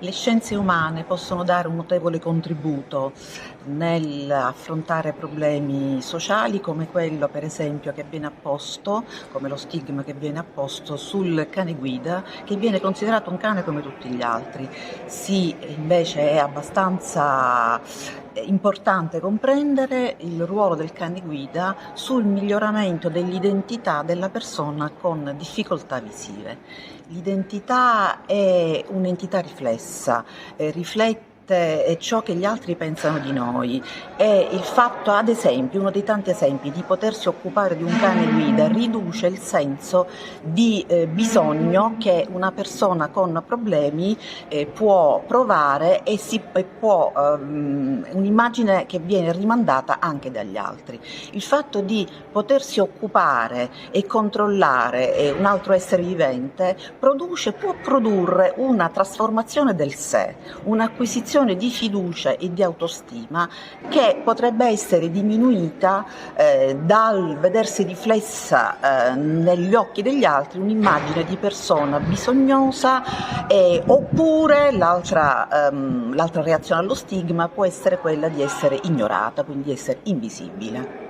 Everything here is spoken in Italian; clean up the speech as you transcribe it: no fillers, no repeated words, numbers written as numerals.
Le scienze umane possono dare un notevole contributo nell'affrontare problemi sociali come quello, per esempio, che viene apposto, come lo stigma che viene apposto sul cane guida, che viene considerato un cane come tutti gli altri. Sì, invece è abbastanza importante comprendere il ruolo del cane guida sul miglioramento dell'identità della persona con difficoltà visive. L'identità è un'entità riflessa, riflette ciò che gli altri pensano di noi e il fatto, ad esempio, uno dei tanti esempi di potersi occupare di un cane guida riduce il senso di bisogno che una persona con problemi può provare e può un'immagine che viene rimandata anche dagli altri. Il fatto di potersi occupare e controllare un altro essere vivente può produrre una trasformazione del sé, un'acquisizione di fiducia e di autostima che potrebbe essere diminuita dal vedersi riflessa negli occhi degli altri un'immagine di persona bisognosa, oppure l'altra reazione allo stigma può essere quella di essere ignorata, quindi di essere invisibile.